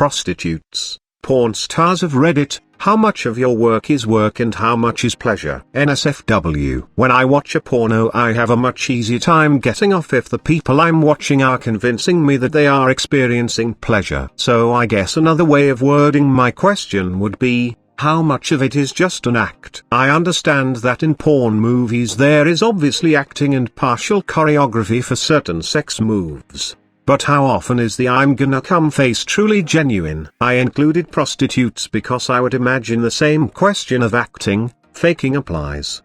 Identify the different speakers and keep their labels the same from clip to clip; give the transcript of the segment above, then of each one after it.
Speaker 1: Prostitutes, Pornstars of Reddit, how much of your work is work and how much is pleasure? nsfw. When I watch a porno, I have a much easier time getting off if the people I'm watching are convincing me that they are experiencing pleasure. So I guess another way of wording my question would be, how much of it is just an act? I understand that in porn movies there is obviously acting and partial choreography for certain sex moves. But how often is the "I'm gonna come" face truly genuine? I included prostitutes because I would imagine the same question of acting, faking applies.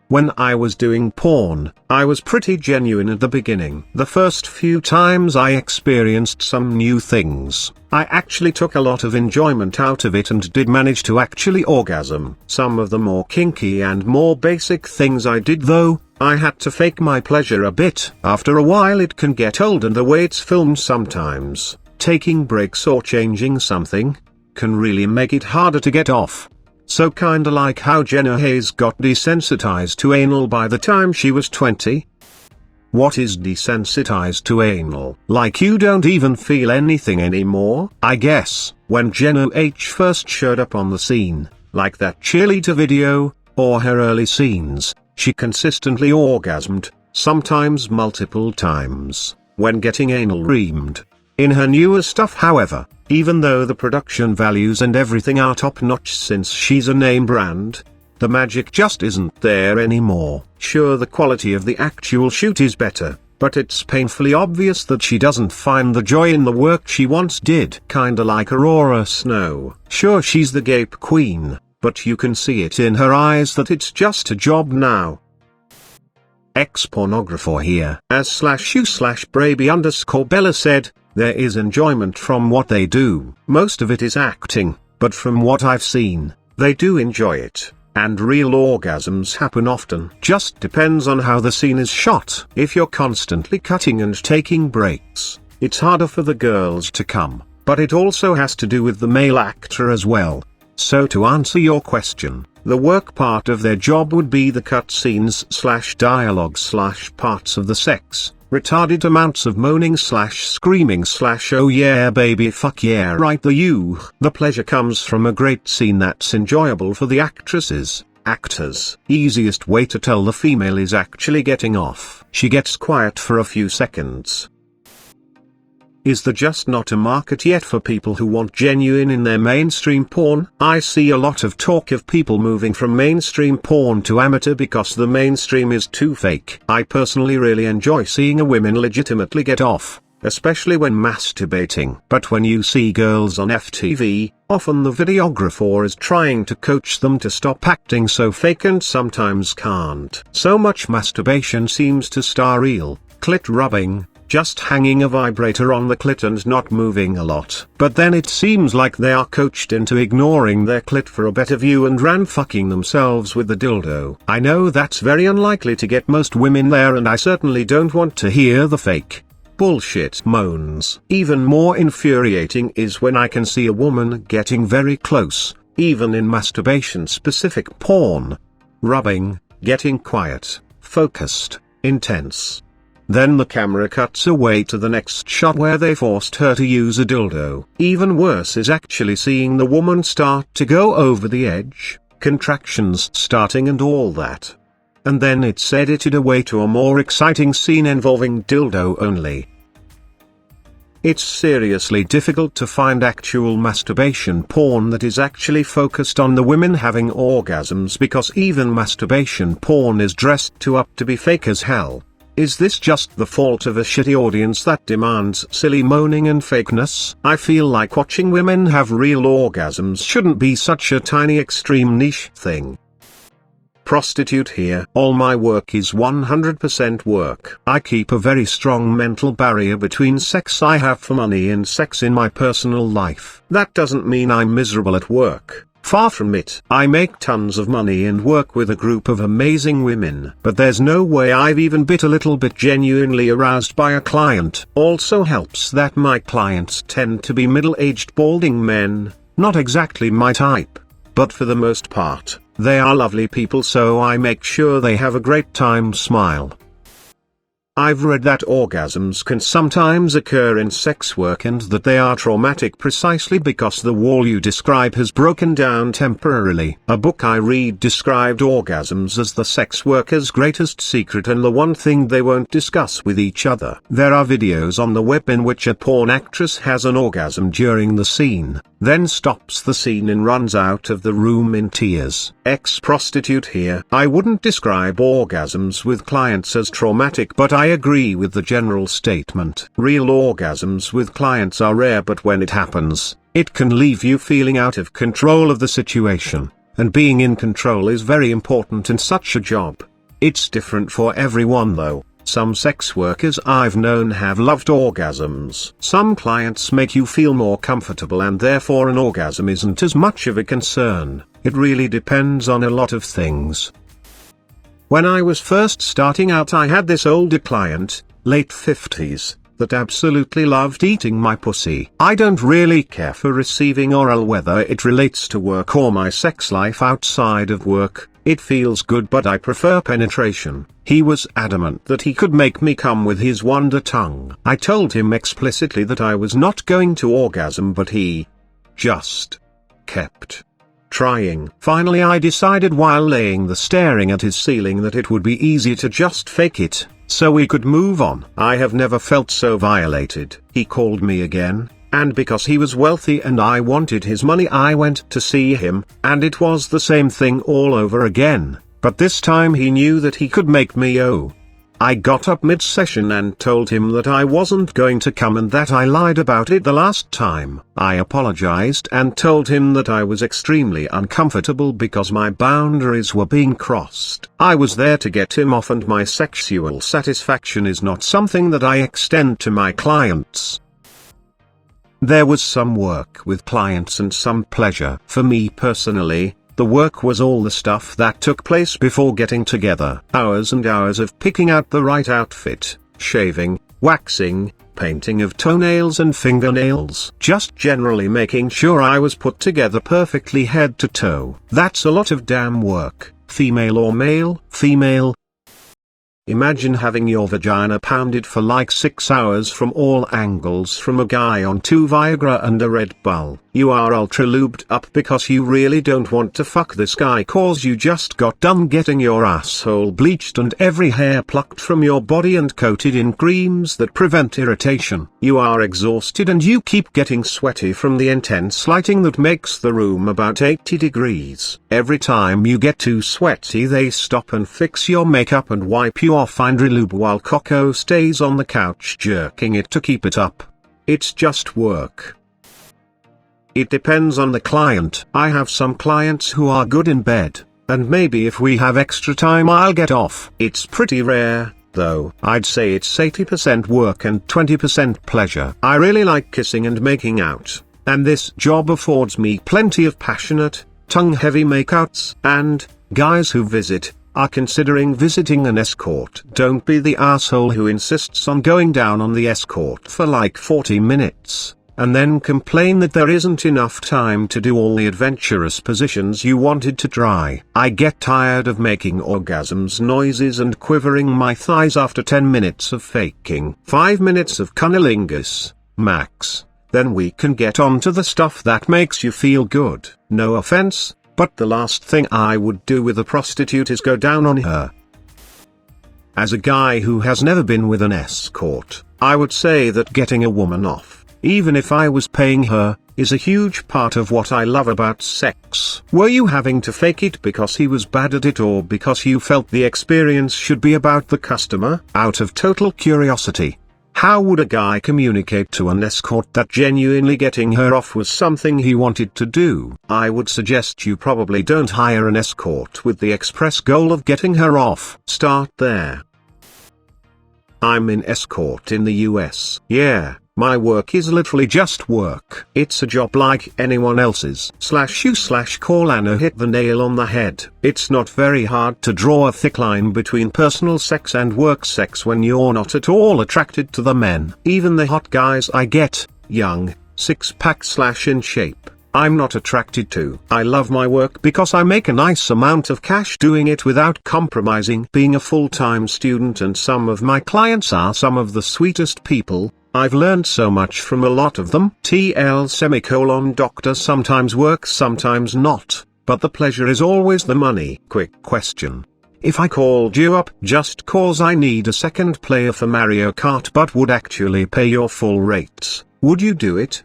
Speaker 1: When I was doing porn, I was pretty genuine at the beginning. The first few times I experienced some new things, I actually took a lot of enjoyment out of it and did manage to actually orgasm. Some of the more kinky and more basic things I did though, I had to fake my pleasure a bit. After a while it can get old and the way it's filmed sometimes, taking breaks or changing something, can really make it harder to get off. So kinda like how Jenna Hayes got desensitized to anal by the time she was 20. What is desensitized to anal? Like you don't even feel anything anymore? I guess, when Jenna H first showed up on the scene, like that cheerleader video, or her early scenes, she consistently orgasmed, sometimes multiple times, when getting anal reamed. In her newer stuff however, even though the production values and everything are top-notch since she's a name brand, the magic just isn't there anymore. Sure, the quality of the actual shoot is better, but it's painfully obvious that she doesn't find the joy in the work she once did. Kinda like Aurora Snow. Sure, she's the gape queen, but you can see it in her eyes that it's just a job now. Ex-pornographer here. /u/Braby_Bella said, there is enjoyment from what they do. Most of it is acting, but from what I've seen, they do enjoy it, and real orgasms happen often. Just depends on how the scene is shot. If you're constantly cutting and taking breaks, it's harder for the girls to come, but it also has to do with the male actor as well. So to answer your question, the work part of their job would be the cut scenes/dialogue/parts of the sex, retarded amounts of moaning/screaming/oh yeah baby fuck yeah right the you. The pleasure comes from a great scene that's enjoyable for the actresses, actors. Easiest way to tell the female is actually getting off. She gets quiet for a few seconds. Is there just not a market yet for people who want genuine in their mainstream porn? I see a lot of talk of people moving from mainstream porn to amateur because the mainstream is too fake. I personally really enjoy seeing a woman legitimately get off, especially when masturbating. But when you see girls on FTV, often the videographer is trying to coach them to stop acting so fake and sometimes can't. So much masturbation seems to star real, clit rubbing, just hanging a vibrator on the clit and not moving a lot. But then it seems like they are coached into ignoring their clit for a better view and fucking themselves with the dildo. I know that's very unlikely to get most women there, and I certainly don't want to hear the fake bullshit moans. Even more infuriating is when I can see a woman getting very close, even in masturbation-specific porn. Rubbing, getting quiet, focused, intense. Then the camera cuts away to the next shot where they forced her to use a dildo. Even worse is actually seeing the woman start to go over the edge, contractions starting and all that. And then it's edited away to a more exciting scene involving dildo only. It's seriously difficult to find actual masturbation porn that is actually focused on the women having orgasms, because even masturbation porn is dressed up to be fake as hell. Is this just the fault of a shitty audience that demands silly moaning and fakeness? I feel like watching women have real orgasms shouldn't be such a tiny extreme niche thing. Prostitute here. All my work is 100% work. I keep a very strong mental barrier between sex I have for money and sex in my personal life. That doesn't mean I'm miserable at work. Far from it. I make tons of money and work with a group of amazing women. But there's no way I've even been a little bit genuinely aroused by a client. Also helps that my clients tend to be middle-aged balding men, not exactly my type. But for the most part, they are lovely people, so I make sure they have a great time. Smile. I've read that orgasms can sometimes occur in sex work and that they are traumatic precisely because the wall you describe has broken down temporarily. A book I read described orgasms as the sex worker's greatest secret and the one thing they won't discuss with each other. There are videos on the web in which a porn actress has an orgasm during the scene, then stops the scene and runs out of the room in tears. Ex-prostitute here. I wouldn't describe orgasms with clients as traumatic, but I agree with the general statement. Real orgasms with clients are rare, but when it happens, it can leave you feeling out of control of the situation, and being in control is very important in such a job. It's different for everyone though. Some sex workers I've known have loved orgasms. Some clients make you feel more comfortable and therefore an orgasm isn't as much of a concern. It really depends on a lot of things. When I was first starting out, I had this older client, late 50s, that absolutely loved eating my pussy. I don't really care for receiving oral whether it relates to work or my sex life outside of work. It feels good, but I prefer penetration. He was adamant that he could make me come with his wonder tongue. I told him explicitly that I was not going to orgasm, but he just kept trying. Finally I decided while laying there staring at his ceiling that it would be easy to just fake it, so we could move on. I have never felt so violated. He called me again, and because he was wealthy and I wanted his money, I went to see him, and it was the same thing all over again, but this time he knew that he could make me I got up mid-session and told him that I wasn't going to come and that I lied about it the last time. I apologized and told him that I was extremely uncomfortable because my boundaries were being crossed. I was there to get him off, and my sexual satisfaction is not something that I extend to my clients. There was some work with clients and some pleasure. For me personally, the work was all the stuff that took place before getting together. Hours and hours of picking out the right outfit, shaving, waxing, painting of toenails and fingernails. Just generally making sure I was put together perfectly head to toe. That's a lot of damn work. Female or male? Female. Imagine having your vagina pounded for like 6 hours from all angles from a guy on 2 Viagra and a Red Bull. You are ultra lubed up because you really don't want to fuck this guy cause you just got done getting your asshole bleached and every hair plucked from your body and coated in creams that prevent irritation. You are exhausted and you keep getting sweaty from the intense lighting that makes the room about 80 degrees. Every time you get too sweaty they stop and fix your makeup and wipe you off and relube while Coco stays on the couch jerking it to keep it up. It's just work. It depends on the client. I have some clients who are good in bed, and maybe if we have extra time I'll get off. It's pretty rare, though. I'd say it's 80% work and 20% pleasure. I really like kissing and making out, and this job affords me plenty of passionate, tongue-heavy makeouts, and guys who visit are considering visiting an escort. Don't be the asshole who insists on going down on the escort for like 40 minutes. And then complain that there isn't enough time to do all the adventurous positions you wanted to try. I get tired of making orgasms noises and quivering my thighs after 10 minutes of faking. 5 minutes of cunnilingus, max. Then we can get on to the stuff that makes you feel good. No offense, but the last thing I would do with a prostitute is go down on her. As a guy who has never been with an escort, I would say that getting a woman off, even if I was paying her, is a huge part of what I love about sex. Were you having to fake it because he was bad at it or because you felt the experience should be about the customer? Out of total curiosity, how would a guy communicate to an escort that genuinely getting her off was something he wanted to do? I would suggest you probably don't hire an escort with the express goal of getting her off. Start there. I'm in escort in the US. Yeah. My work is literally just work. It's a job like anyone else's. /you/call Anna hit the nail on the head. It's not very hard to draw a thick line between personal sex and work sex when you're not at all attracted to the men. Even the hot guys I get, young, six-pack / in shape, I'm not attracted to. I love my work because I make a nice amount of cash doing it without compromising being a full-time student, and some of my clients are some of the sweetest people. I've learned so much from a lot of them. Doctor sometimes works, sometimes not, but the pleasure is always the money. Quick question. If I called you up just cause I need a second player for Mario Kart but would actually pay your full rates, would you do it?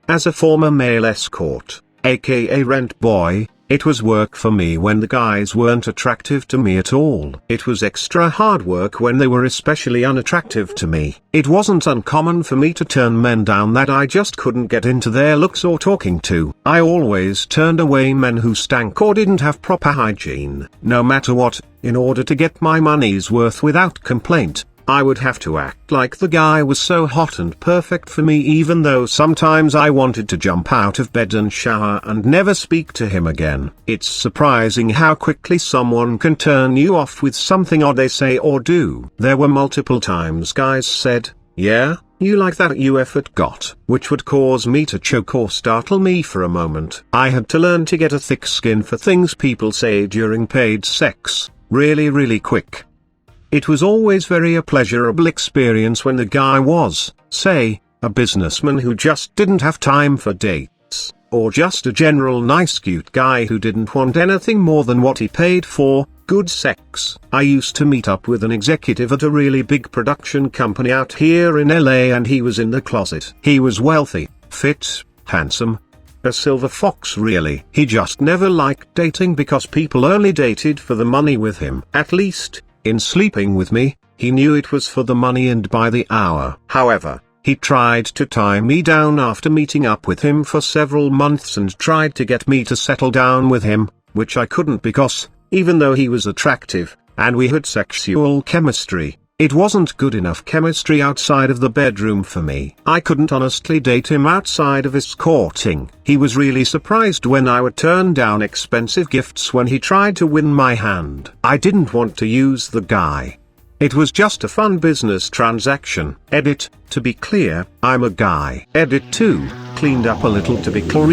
Speaker 1: As a former male escort, aka rent boy, it was work for me when the guys weren't attractive to me at all. It was extra hard work when they were especially unattractive to me. It wasn't uncommon for me to turn men down that I just couldn't get into their looks or talking to. I always turned away men who stank or didn't have proper hygiene. No matter what, in order to get my money's worth without complaint, I would have to act like the guy was so hot and perfect for me, even though sometimes I wanted to jump out of bed and shower and never speak to him again. It's surprising how quickly someone can turn you off with something odd they say or do. There were multiple times guys said, "Yeah, you like that you effort got," which would cause me to choke or startle me for a moment. I had to learn to get a thick skin for things people say during paid sex, really quick. It was always a pleasurable experience when the guy was, say, a businessman who just didn't have time for dates, or just a general nice cute guy who didn't want anything more than what he paid for, good sex. I used to meet up with an executive at a really big production company out here in LA, and he was in the closet. He was wealthy, fit, handsome. A silver fox really. He just never liked dating because people only dated for the money with him. At least, in sleeping with me, he knew it was for the money and by the hour. However, he tried to tie me down after meeting up with him for several months and tried to get me to settle down with him, which I couldn't because, even though he was attractive, and we had sexual chemistry, it wasn't good enough chemistry outside of the bedroom for me. I couldn't honestly date him outside of escorting. He was really surprised when I would turn down expensive gifts when he tried to win my hand. I didn't want to use the guy. It was just a fun business transaction. Edit, to be clear, I'm a guy. Edit 2, cleaned up a little to be clear.